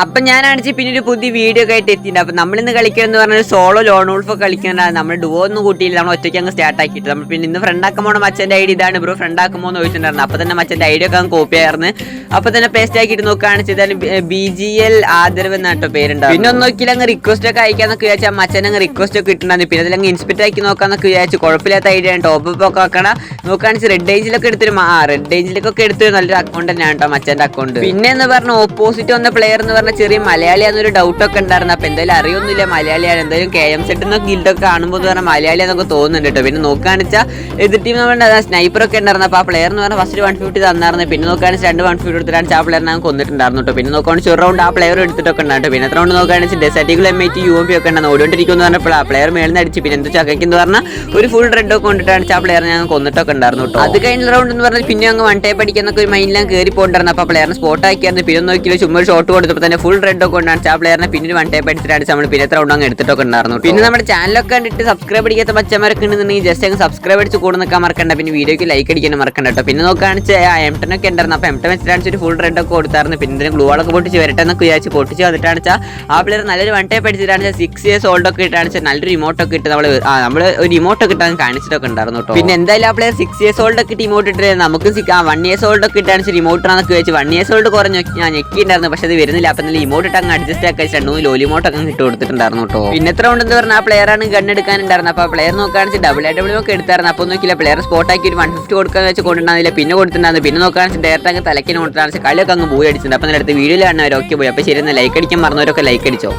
അപ്പം ഞാനാണിച്ച് പിന്നെ ഒരു പുതിയ വീഡിയോ ഒക്കെ ആയിട്ട് എത്തിയിട്ടുണ്ട്. അപ്പം നമ്മളിന്ന് കളിക്കുന്നത് പറഞ്ഞാൽ സോളോ ലോൺ വോൾഫ് കളിക്കാനാണ്. നമ്മൾ ഡുവോ ഒന്നും കൂട്ടിയില്ല, നമ്മൾ ഒറ്റയ്ക്ക് അങ്ങ് സ്റ്റാർട്ട് ആക്കിയിട്ട് നമ്മൾ പിന്നെ ഇന്ന് ഫ്രണ്ട് ആക്കുമ്പോൾ മച്ചൻ്റെ ഐഡി ഇതാണ് ബ്രോ, ഫ്രണ്ട് ആക്കുമ്പോൾ എന്ന് ചോദിച്ചിട്ടുണ്ടായിരുന്നു. അപ്പോൾ തന്നെ മച്ചൻ്റെ ഐഡിയ ഒക്കെ അങ്ങ് കോപ്പി ആയിരുന്നു. അപ്പോൾ തന്നെ പേസ്റ്റ് ആക്കിയിട്ട് നോക്കുകയാണെന്ന് വെച്ചാൽ BGL ആദരവ് എന്നാട്ടോ പേരുണ്ടാവും. പിന്നെ ഒന്നും നോക്കിയില്ല അങ്ങ് റിക്വസ്റ്റ് ഒക്കെ അയക്കാന്നൊക്കെ വിചാരിച്ചാൽ മച്ചൻ അങ്ങ് റിക്വസ്റ്റ് ഒക്കെ ഇട്ടുണ്ടായിരുന്നു. പിന്നെ അതിലങ്ങ് ഇൻസ്പെക്ട് ആക്കി നോക്കാന്നൊക്കെ വിചാരിച്ചു. കുഴപ്പമില്ലാത്ത ഐഡിയ ആണ്. ടോപ്പ് ഒക്കെ ആക്കണം നോക്കുകയാണെന്ന് റെഡ് ഏഞ്ചിലൊക്കെ എടുത്തൊരു റെഡ് ഏഞ്ചിലൊക്കെ എടുത്തൊരു നല്ലൊരു അക്കൗണ്ട് തന്നെയാണ് കേട്ടോ മച്ചൻ്റെ അക്കൗണ്ട്. പിന്നെ എന്ന് പറഞ്ഞാൽ ഓപ്പോസിറ്റ് വന്ന പ്ലെയർ എന്ന് പറഞ്ഞാൽ ചെറിയ മലയാളിയാന്നൊരു ഡൗട്ടൊക്കെ ഉണ്ടായിരുന്നു. അപ്പോൾ എന്തായാലും അറിയൊന്നുമില്ല മലയാളിയാണ്. എന്തായാലും KM സെറ്റ് എന്നൊക്കെ ഗിൽഡൊക്കെ കാണുമ്പോൾ എന്ന് പറഞ്ഞാൽ മലയാളിയാന്നൊക്കെ തോന്നുന്നുണ്ട് കേട്ടോ. പിന്നെ നോക്കുകയാണെന്ന് വെച്ചാൽ എതിർ ടീം നമ്മുടെ സ്നൈപ്പറൊക്കെ ഉണ്ടായിരുന്നു. അപ്പോൾ ആ പ്ലെയർ എന്ന് പറഞ്ഞാൽ ഫസ്റ്റ് 150 തന്നായിരുന്നു. പിന്നെ നോക്കുകയാണെന്ന് 2 150 എടുത്തിട്ടാണ് ആ പ്ലെയറിനെ കൊന്നിട്ടുണ്ടായിരുന്നു കേട്ടോ. പിന്നെ നോക്കുകയാണെന്ന് ഒരു റൗണ്ട് ആ പ്ലെയർ എടുത്തിട്ടൊക്കെ ഉണ്ടായിട്ട് പിന്നെ എത്ര റൗണ്ട് നോക്കുകയാണെന്ന് ഡെസർട്ടികൾ MIT UMP ഒക്കെ ഉണ്ടായിരുന്നു. ഓടിക്കൊണ്ടിരിക്കുമെന്ന് പറഞ്ഞപ്പോൾ ആ പ്ലെയർ മേളിൽ നിന്ന് അടിച്ച് പിന്നെ എന്താ ചക്കയ്ക്കെന്ന് പറഞ്ഞാൽ ഒരു ഫുൾ റെഡ് ഒക്കെ കൊണ്ടിട്ടാണ് ആ പ്ലെയറിനെ ഞങ്ങൾ കൊന്നിട്ടൊക്കെ ഉണ്ടായിരുന്നു കേട്ടോ. അത് കഴിഞ്ഞ റൗണ്ട് എന്ന് പറഞ്ഞാൽ പിന്നെ അങ്ങ് വൺ ടൈപ്പ് അടിക്കാന്നൊക്കെ ഒരു മൈൻഡിലാണ് കയറി പോയിട്ടുണ്ടായിരുന്നു. അപ്പോൾ പ്ലെയറിനെ സ്പോട്ട് ആക്കിയായിരുന്നു. പിന്നെ നോക്കിയില്ല ചുമ്മാ ഒരു ഷോട്ട് കൊടുത്തപ്പോൾ തന്നെ ഫുൾ റെഡ് ഒക്കെ കൊണ്ടാണ് ആ പ്ലെയറിനെ പിന്നെ വൺ ടൈപ്പ് അടിച്ചിട്ടാണ് നമ്മൾ പിന്നെ എത്ര റൗണ്ട് അങ്ങ് എടുത്തിട്ടൊക്കെ ഉണ്ടായിരുന്നു. പിന്നെ നമ്മുടെ ചാനലൊക്കെ കണ്ടിട്ട് സബ്സ്ക്രൈബ് അടിക്കാത്ത മച്ചന്മാരൊക്കെ ഉണ്ടെന്നുണ്ടെങ്കിൽ ജസ്റ്റ് അങ്ങ് സബ്സ്ക്രൈബ് അടിച്ച് കൂടെ നിൽക്കാൻ മറക്കണ്ട. പിന്നെ വീഡിയോക്ക് ലൈക്ക് അടിക്കാനും മറക്കണ്ട കേട്ടോ. പിന്നെ നോക്കുകയാണെന്ന് വെച്ചാൽ M10 ഒക്കെ ഉണ്ടായിരുന്നു. അപ്പോൾ M10 വെച്ചിട്ടാണ് ഒരു ഫുൾ റെഡ് ഒക്കെ കൊടുത്തായിരുന്നു. പിന്നെ ഇതിന് ഗ്ലൂളൊക്കെ പൊട്ടിച്ച് വരട്ടെ എന്നൊക്കെ വിചാരിച്ച് പൊട്ടിച്ച് വന്നിട്ടാണ് ആ പ്ലെയർ നല്ലൊരു വൺ ടൈപ്പ് അടിച്ചിട്ടാണ് 6 years old ഒക്കെ ഇട്ടാണ് നല്ലൊരു ഇമോട്ടൊക്കെ ഇട്ട് നമ്മൾ ഒരു ഇമോട്ടൊക്കെ ഇട്ടാണ് കാണിച്ചിട്ടൊക്കെ ഉണ്ടായിരുന്നു കേട്ടോ. പിന്നെ എന്തായാലും ആ പ്ലെയർ 6 years old ഒക്കെ ഇട്ട് ഇമോട്ട് ഇട്ട് നമുക്ക് 1 years old ഒക്കെ ഇട്ടാണ് ഇമോട്ടാണെന്നൊക്കെ വെച്ച് 1 years old കുറഞ്ഞ് ഞാൻ ഞെക്കിണ്ടായിരുന്നു. പക്ഷെ അത് വരുന്നില്ല. അപ്പം നല്ല ഇമോട്ട് ഇട്ട് അങ്ങ് അഡ്ജസ്റ്റ് ആക്കി 2 ലോലിമോട്ട് ഒക്കെ ഇട്ട് കൊടുത്തിട്ടുണ്ടായിരുന്നു കേട്ടോ. പിന്നെ എത്ര ഉണ്ടെന്ന് പറഞ്ഞാൽ ആ പ്ലെയർ ആണ് ഗൺ എടുക്കാനുണ്ടായിരുന്നു. അപ്പോൾ ആ പ്ലെയർ നോക്കുകയാണെന്ന് WW ഒക്കെ എടുത്തായിരുന്നു. അപ്പോൾ നോക്കിയില്ല പ്ലെയർ സ്പോട്ട് ആക്കി ഒരു 150 കൊടുക്കാന്ന് വെച്ച് കൊണ്ടുണ്ടായിരുന്നില്ല. പിന്നെ കൊടുത്തിട്ടുണ്ടായിരുന്നു. പിന്നെ നോക്കുകയാണെന്ന് ഡയറക്റ്റ് അങ്ങ് തലക്കിന് കൊടുത്തിട്ടാണ് കളിയൊക്കെ അങ്ങ് പോയി അടിച്ചിട്ടുണ്ട്. അപ്പം അടുത്ത വീഡിയോയിൽ കാണുന്നവർ ഓക്കെ പോയി. അപ്പോൾ ശരി, ലൈക്ക് അടിക്കാൻ മറന്നവരൊക്കെ ലൈക്ക് അടിച്ചോ.